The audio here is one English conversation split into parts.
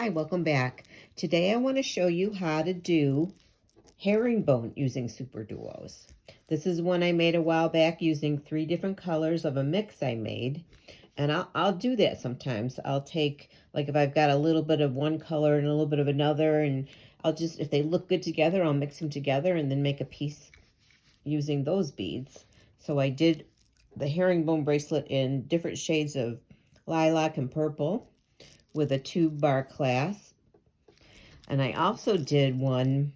Hi, welcome back. Today I want to show you how to do herringbone using super duos. This is one I made a while back using 3 different colors of a mix I made. And I'll do that sometimes. I'll take, like if I've got a little bit of one color and a little bit of another, and I'll just, if they look good together, I'll mix them together and then make a piece using those beads. So I did the herringbone bracelet in different shades of lilac and purple with a 2-bar clasp. And I also did one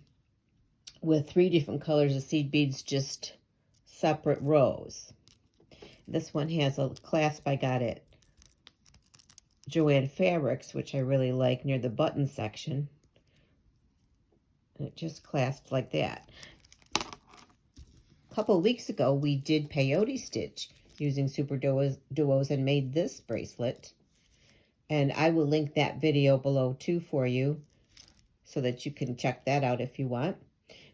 with 3 different colors of seed beads, just separate rows. This one has a clasp I got at Joann Fabrics, which I really like, near the button section. And it just clasps like that. A couple of weeks ago, we did peyote stitch using super duos and made this bracelet. And I will link that video below too for you, so that you can check that out if you want.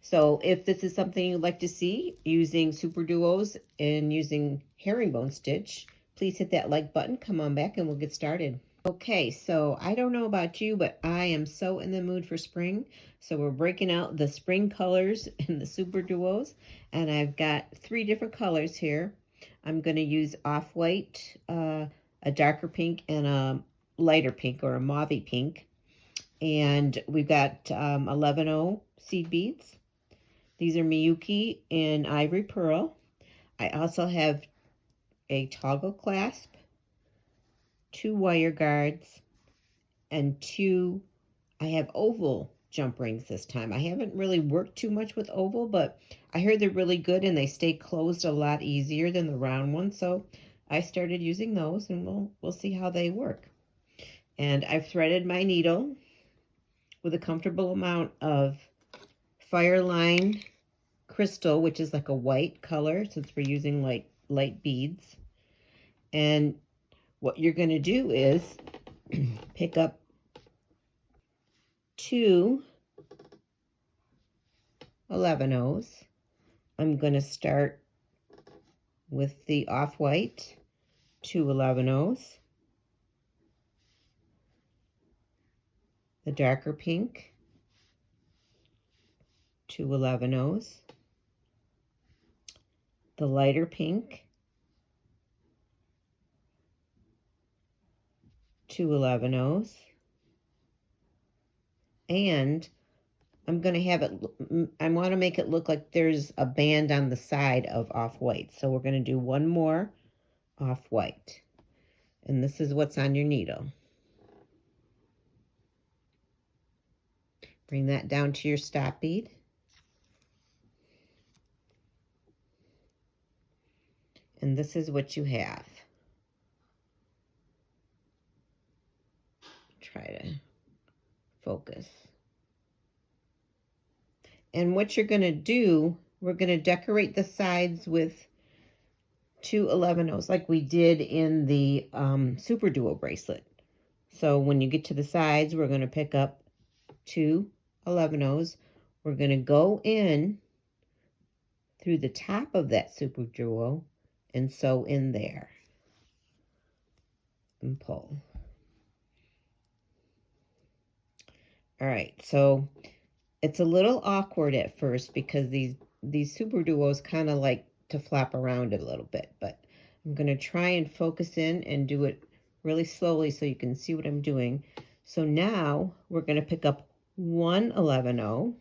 So if this is something you'd like to see using super duos and using herringbone stitch, please hit that like button, come on back, and we'll get started. Okay, so I don't know about you, but I am so in the mood for spring. So we're breaking out the spring colors in the super duos, and I've got 3 different colors here. I'm going to use off-white, a darker pink, and a lighter pink or a mauve pink. And we've got 11-0 seed beads. These are Miyuki in Ivory Pearl. I also have a toggle clasp, 2 wire guards, and 2, I have oval jump rings this time. I haven't really worked too much with oval, but I heard they're really good and they stay closed a lot easier than the round ones. So I started using those, and we'll see how they work. And I've threaded my needle with a comfortable amount of Fireline crystal, which is like a white color since we're using light beads. And what you're going to do is pick up 2 11-0s. I'm going to start with the off-white, 2 11-0s, the darker pink, 2 11-0s, the lighter pink, 2 11-0s, and I'm going to have it, I want to make it look like there's a band on the side of off-white. So we're going to do one more off-white. And this is what's on your needle. Bring that down to your stop bead. And this is what you have. Try to focus. And what you're going to do, we're going to decorate the sides with 2 11-0s like we did in the super duo bracelet. So when you get to the sides, we're going to pick up 2 11-0s. We're going to go in through the top of that super duo and sew in there and pull. All right, so it's a little awkward at first because these super duos kind of like to flap around a little bit, but I'm going to try and focus in and do it really slowly so you can see what I'm doing. So now we're going to pick up 1 11-0,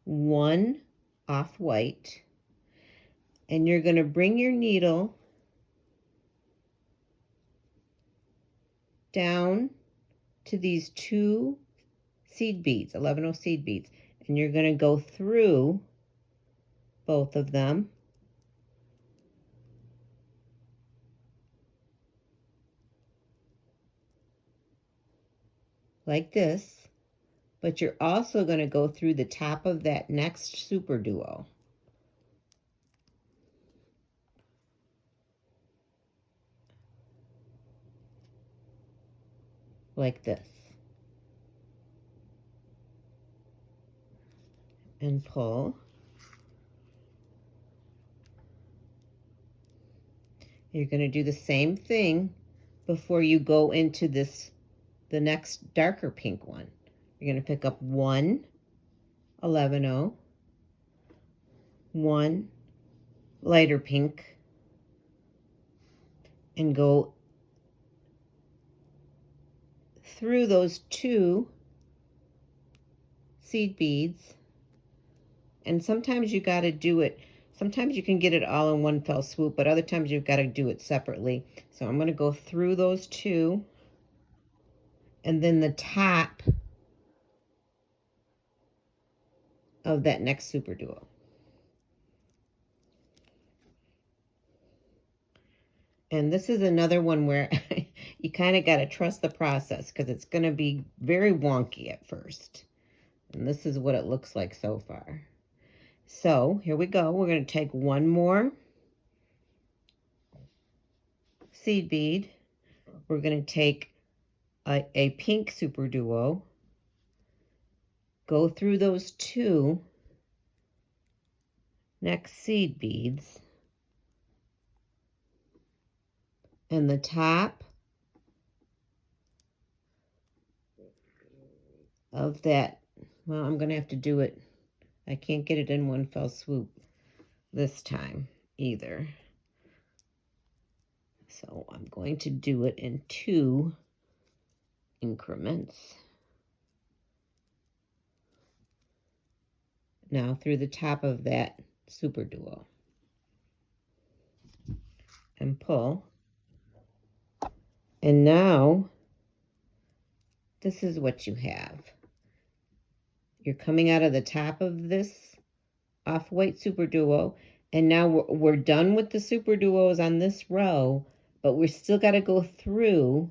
1 off-white, and you're going to bring your needle down to these 2 seed beads, 11-0 seed beads, and you're going to go through both of them like this, but you're also going to go through the top of that next super duo. Like this. And pull. You're going to do the same thing before you go into this the next darker pink one. You're going to pick up 1 11-0, 1 lighter pink, and go through those 2 seed beads. And sometimes you got to do it, sometimes you can get it all in one fell swoop, but other times you've got to do it separately. So I'm going to go through those 2, and then the top of that next super duo. And this is another one where you kind of got to trust the process, because it's going to be very wonky at first. And this is what it looks like so far. So here we go. We're going to take 1 more seed bead. We're going to take a pink super duo, go through those 2 next seed beads, and the top of that, well, I'm going to have to do it, I can't get it in one fell swoop this time either. So I'm going to do it in 2 increments. Now through the top of that super duo, and pull. And now this is what you have. You're coming out of the top of this off-white super duo, and now we're done with the super duos on this row, but we're still got to go through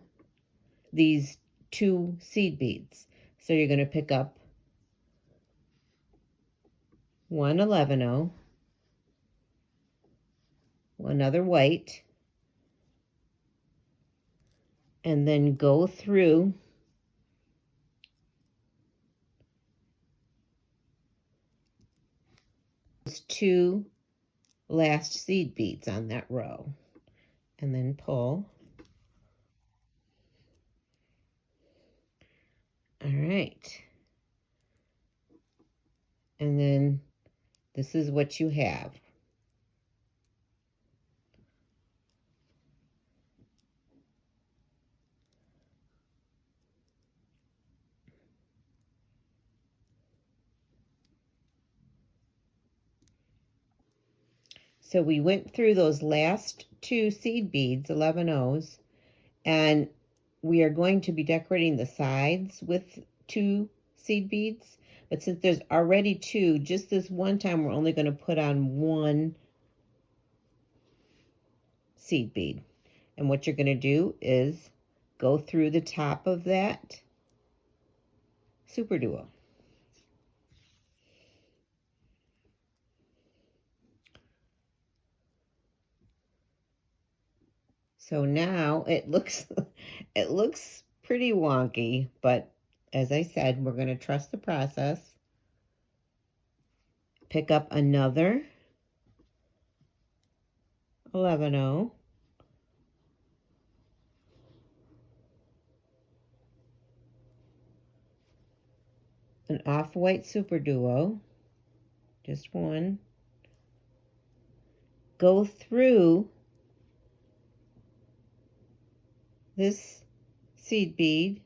these 2 seed beads. So you're going to pick up 1 11-0, another white, and then go through those 2 last seed beads on that row, and then pull. All right. And then this is what you have. So we went through those last 2 seed beads, 11-0s, and we are going to be decorating the sides with 2 seed beads. But since there's already 2, just this one time we're only going to put on 1 seed bead. And what you're going to do is go through the top of that super duo. So now it looks it looks pretty wonky, but as I said, we're going to trust the process. Pick up another 11-0, an off-white super duo, just 1. Go through this seed bead,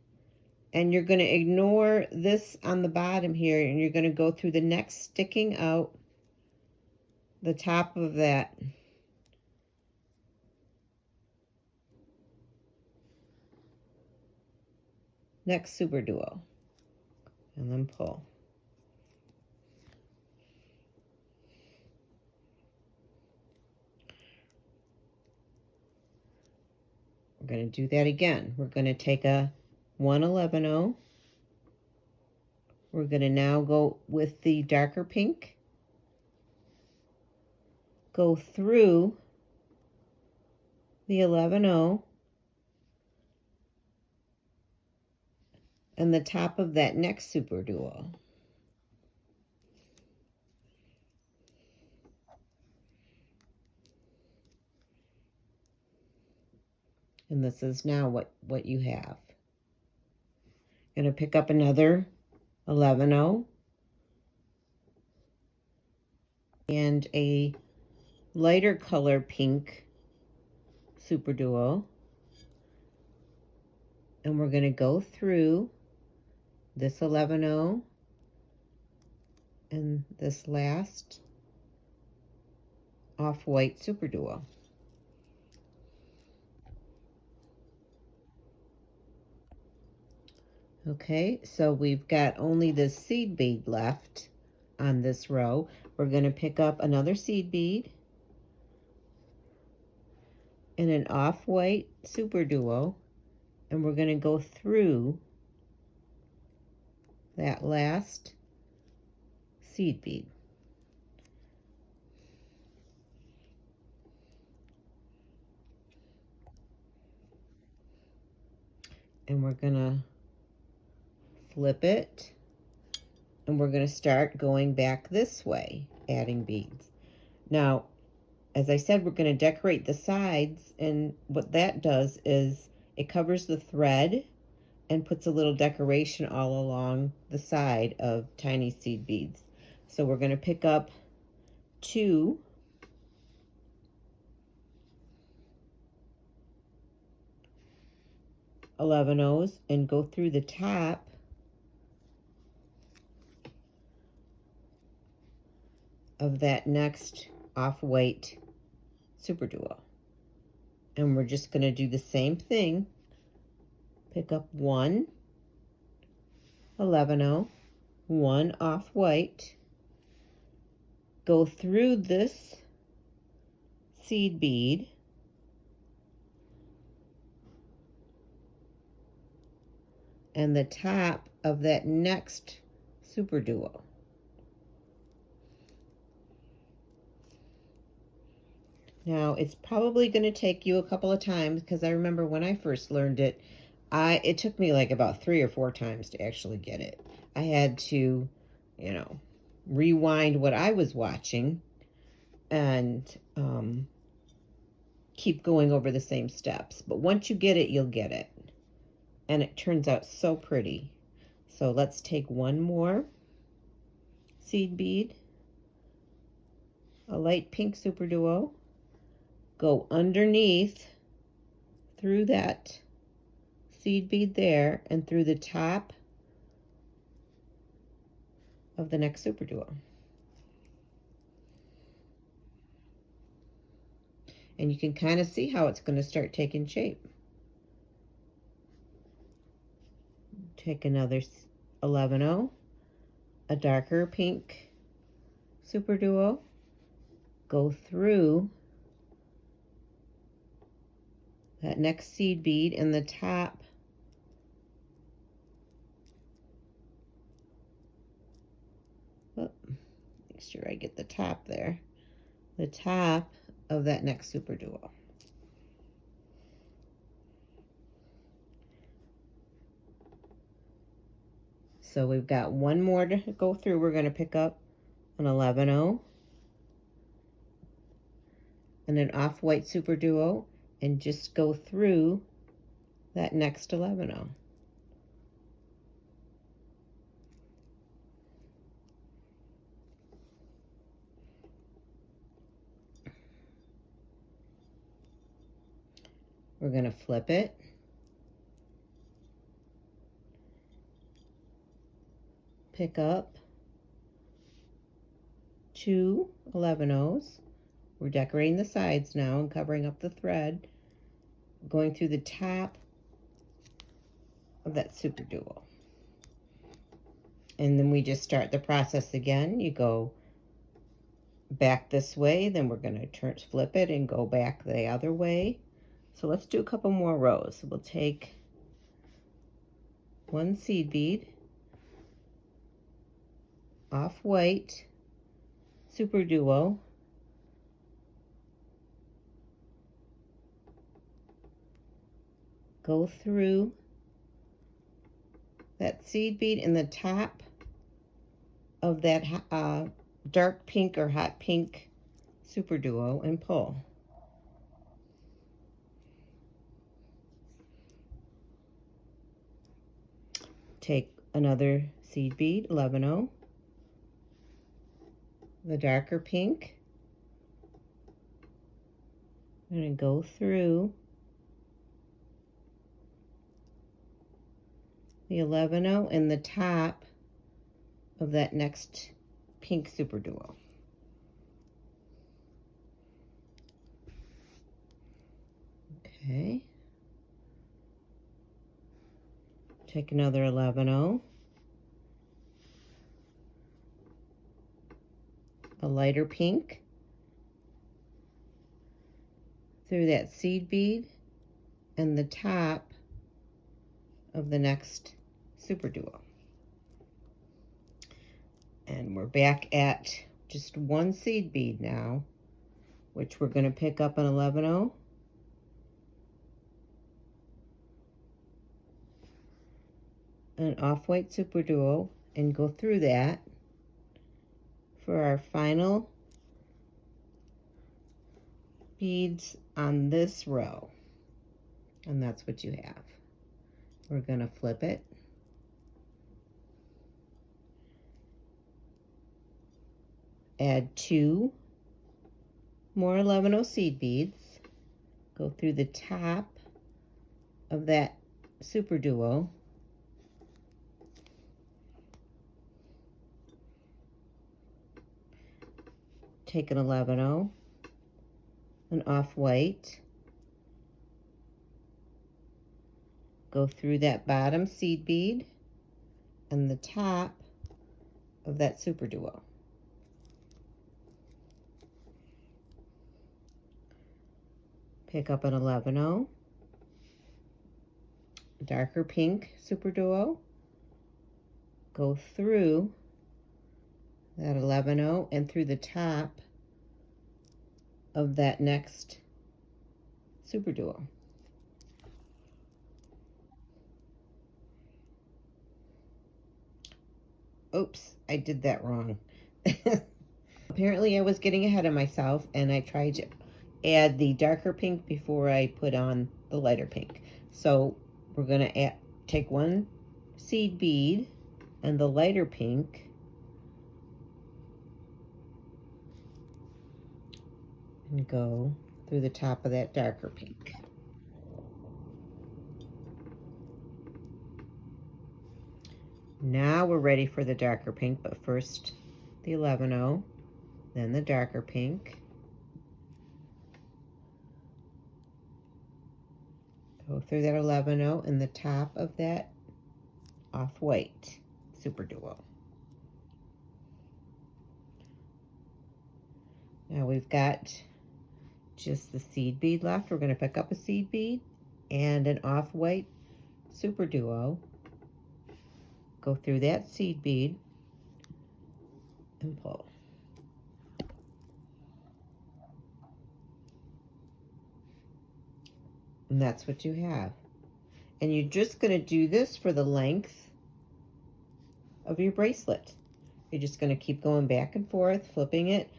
and you're going to ignore this on the bottom here, and you're going to go through the next sticking out the top of that next super duo, and then pull. We're going to do that again. We're going to take a 1 11-0. We're going to now go with the darker pink, go through the 11-0, and the top of that next super duo. And this is now what you have. Gonna pick up another 11-0 and a lighter color pink super duo, and we're gonna go through this 11-0 and this last off-white super duo. Okay, so we've got only the seed bead left on this row. We're going to pick up another seed bead and an off-white super duo, and we're going to go through that last seed bead. And we're going to flip it, and we're going to start going back this way, adding beads. Now, as I said, we're going to decorate the sides, and what that does is it covers the thread and puts a little decoration all along the side of tiny seed beads. So we're going to pick up 2 11-0s and go through the top of that next off-white super duo. And we're just going to do the same thing. Pick up 1 11-0, 1 off-white, go through this seed bead, and the top of that next super duo. Now, it's probably going to take you a couple of times, because I remember when I first learned it, it took me like about 3 or 4 times to actually get it. I had to, rewind what I was watching and keep going over the same steps. But once you get it, you'll get it. And it turns out so pretty. So let's take one more seed bead, a light pink super duo, go underneath through that seed bead there and through the top of the next super duo. And you can kind of see how it's going to start taking shape. Take another 11-0, a darker pink super duo, go through that next seed bead in the top make sure I get the top there, the top of that next super duo. So we've got one more to go through. We're going to pick up an 11-0 and an off-white super duo and just go through that next 11-0. We're going to flip it, pick up 2 11-0s. We're decorating the sides now and covering up the thread, going through the top of that super duo. And then we just start the process again. You go back this way, then we're going to flip it and go back the other way. So let's do a couple more rows. We'll take 1 seed bead, off-white super duo, go through that seed bead in the top of that dark pink or hot pink super duo and pull. take another seed bead, 11-0, the darker pink. I'm going to go through the 11-0 in the top of that next pink super duo. Okay. Take another 11-0, a lighter pink, through that seed bead and the top of the next super duo. And we're back at just one seed bead now, which we're going to pick up an 11-0, an off-white super duo, and go through that for our final beads on this row. And that's what you have. We're going to flip it. Add 2 more 11-0 seed beads. Go through the top of that super duo. Take an 11-0, an off-white. Go through that bottom seed bead and the top of that super duo. Pick up an 11-0, darker pink super duo. Go through that 11-0 and through the top of that next super duo. Oops, I did that wrong. Apparently I was getting ahead of myself and I tried to add the darker pink before I put on the lighter pink. So we're going to take one seed bead and the lighter pink and go through the top of that darker pink. Now we're ready for the darker pink, but first the 11-0, then the darker pink. Go through that 11-0 in the top of that off-white super duo. Now we've got just the seed bead left. We're going to pick up a seed bead and an off-white super duo. Go through that seed bead and pull. And that's what you have. And you're just going to do this for the length of your bracelet. You're just going to keep going back and forth, flipping it,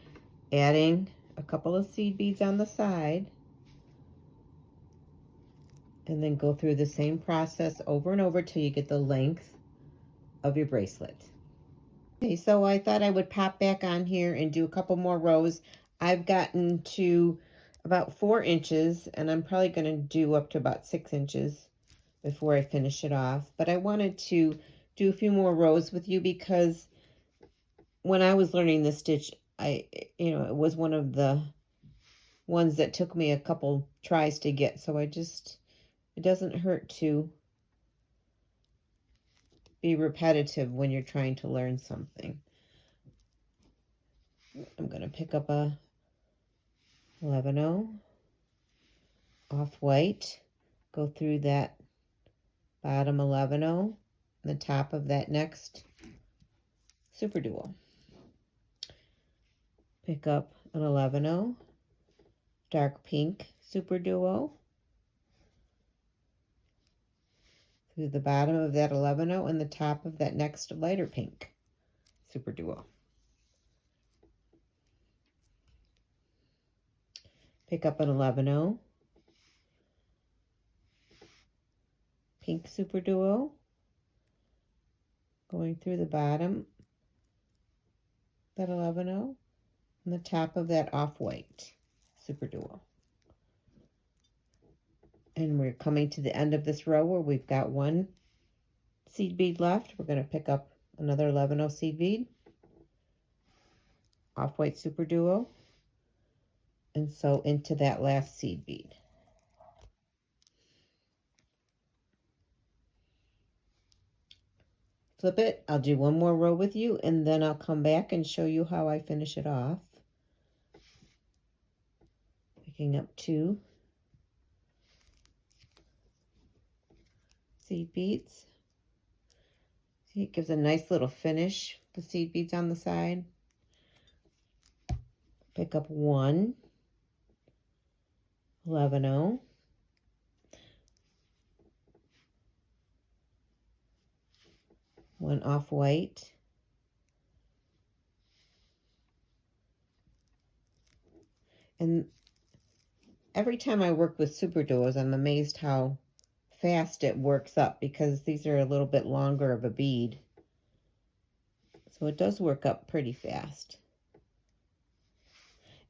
adding a couple of seed beads on the side, and then go through the same process over and over till you get the length of your bracelet. Okay, so I thought I would pop back on here and do a couple more rows. I've gotten to about 4 inches, and I'm probably going to do up to about 6 inches before I finish it off. But I wanted to do a few more rows with you because when I was learning this stitch, it was one of the ones that took me a couple tries to get. So it doesn't hurt to be repetitive when you're trying to learn something. I'm going to pick up a 11-0 off-white, go through that bottom 11-0, the top of that next super duo. Pick up an 11-0 dark pink super duo, through the bottom of that 11-0 and the top of that next lighter pink super duo. Pick up an 11-0 pink super duo, going through the bottom, that 11-0, and the top of that off-white Super Duo. And we're coming to the end of this row where we've got one seed bead left. We're going to pick up another 11-0 seed bead, off-white Super Duo, and sew into that last seed bead. Flip it. I'll do one more row with you, and then I'll come back and show you how I finish it off. Picking up 2 seed beads. See, it gives a nice little finish, the seed beads on the side. Pick up 1 11-0. One off-white. And every time I work with Super Duos, I'm amazed how fast it works up, because these are a little bit longer of a bead. So it does work up pretty fast.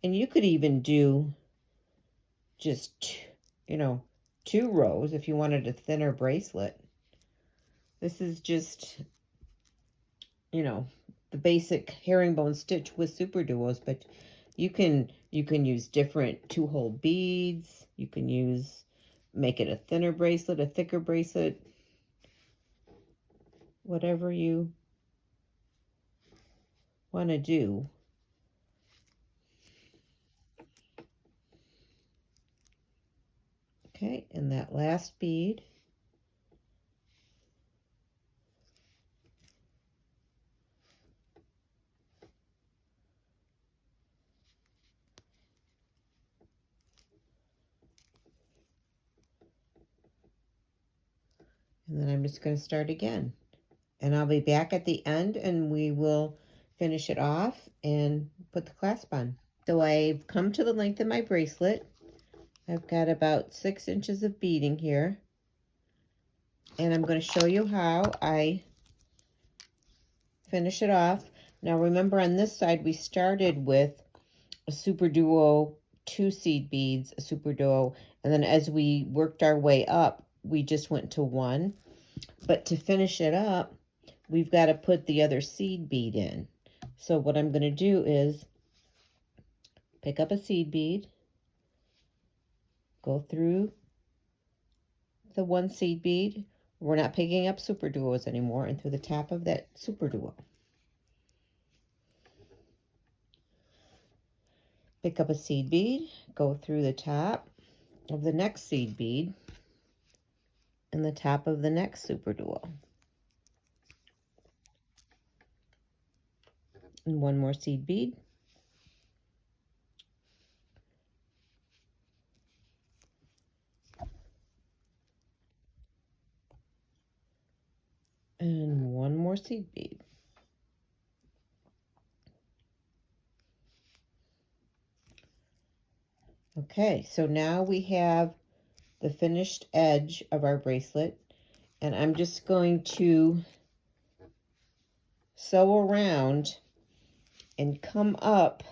And you could even do just, 2 rows if you wanted a thinner bracelet. This is just, the basic herringbone stitch with Super Duos, but you can use different 2-hole beads. You can make it a thinner bracelet, a thicker bracelet, whatever you want to do. Okay, and that last bead. And then I'm just going to start again. And I'll be back at the end and we will finish it off and put the clasp on. So I've come to the length of my bracelet. I've got about 6 inches of beading here. And I'm going to show you how I finish it off. Now remember, on this side we started with a Super Duo, 2 seed beads, a Super Duo, and then as we worked our way up, we just went to 1. But to finish it up, we've got to put the other seed bead in. So what I'm going to do is pick up a seed bead, go through the 1 seed bead. We're not picking up Super Duos anymore, and through the top of that Super Duo. Pick up a seed bead, go through the top of the next seed bead and the top of the next Super Duo. And 1 more seed bead. And 1 more seed bead. Okay, so now we have the finished edge of our bracelet, and I'm just going to sew around and come up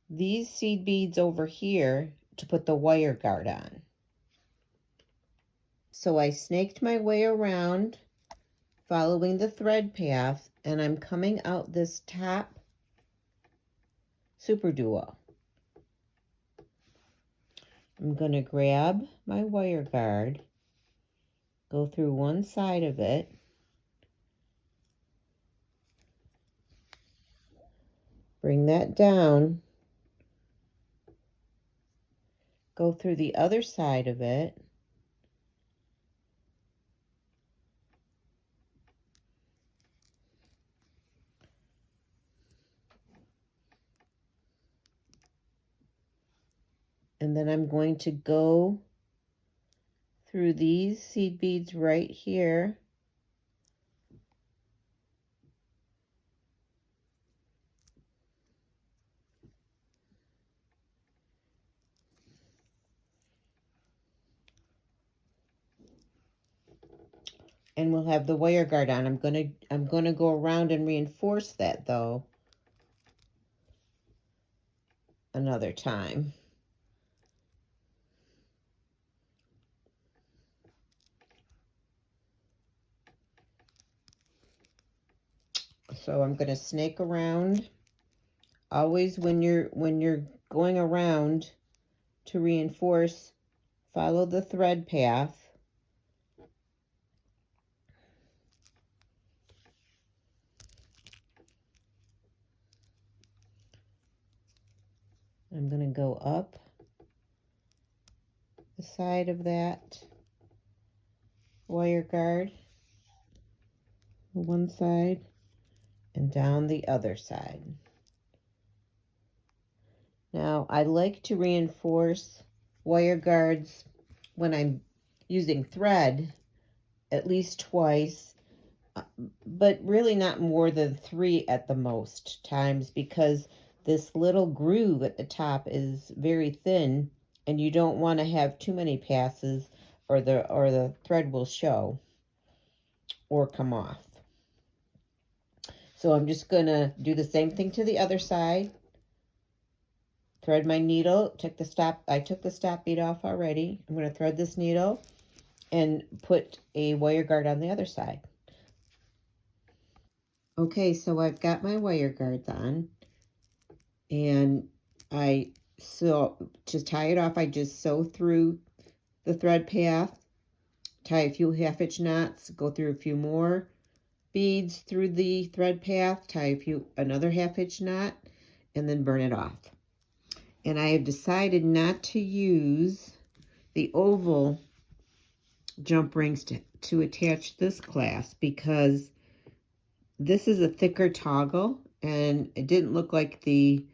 these seed beads over here to put the wire guard on. So I snaked my way around following the thread path, and I'm coming out this top Super Duo. I'm going to grab my wire guard, go through one side of it, bring that down, go through the other side of it, and then I'm going to go through these seed beads right here, And we'll have the wire guard on. I'm gonna go around and reinforce that though another time. So I'm gonna snake around. Always when you're going around to reinforce, follow the thread path. I'm going to go up the side of that wire guard, one side, and down the other side. Now, I like to reinforce wire guards when I'm using thread at least twice, but really not more than 3 at the most times, because this little groove at the top is very thin and you don't want to have too many passes or the thread will show or come off. So I'm just going to do the same thing to the other side. Thread my needle, I took the stop bead off already. I'm going to thread this needle and put a wire guard on the other side. Okay, so I've got my wire guards on, and to tie it off, I just sew through the thread path, tie a few half-inch knots, go through a few more beads through the thread path, tie another half-inch knot, and then burn it off. And I have decided not to use the oval jump rings to attach this clasp, because this is a thicker toggle and it didn't look like the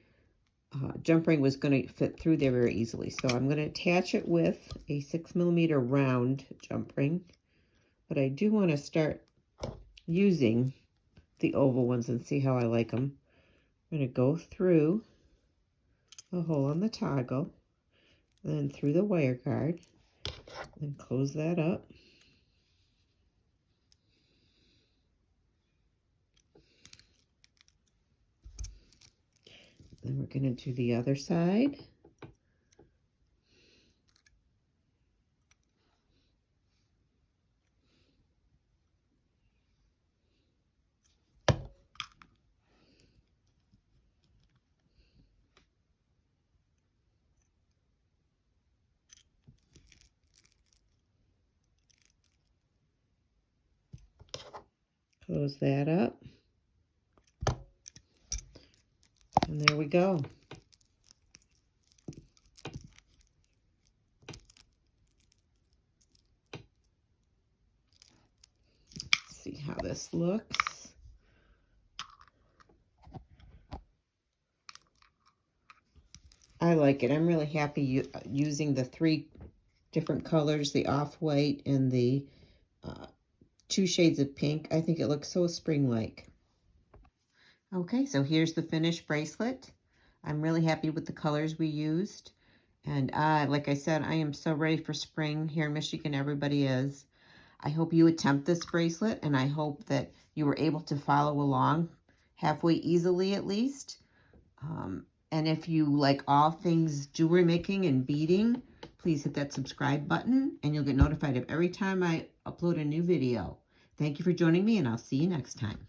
jump ring was going to fit through there very easily. So I'm going to attach it with a 6mm round jump ring, but I do want to start using the oval ones and see how I like them. I'm going to go through a hole on the toggle, then through the wire guard, and close that up. Then we're going to do the other side. Close that up. And there we go. See how this looks. I like it. I'm really happy using the 3 different colors, the off-white and the 2 shades of pink. I think it looks so spring-like. Okay, so here's the finished bracelet. I'm really happy with the colors we used. And like I said, I am so ready for spring. Here in Michigan, everybody is. I hope you attempt this bracelet, and I hope that you were able to follow along halfway easily at least. And if you like all things jewelry making and beading, please hit that subscribe button and you'll get notified of every time I upload a new video. Thank you for joining me, and I'll see you next time.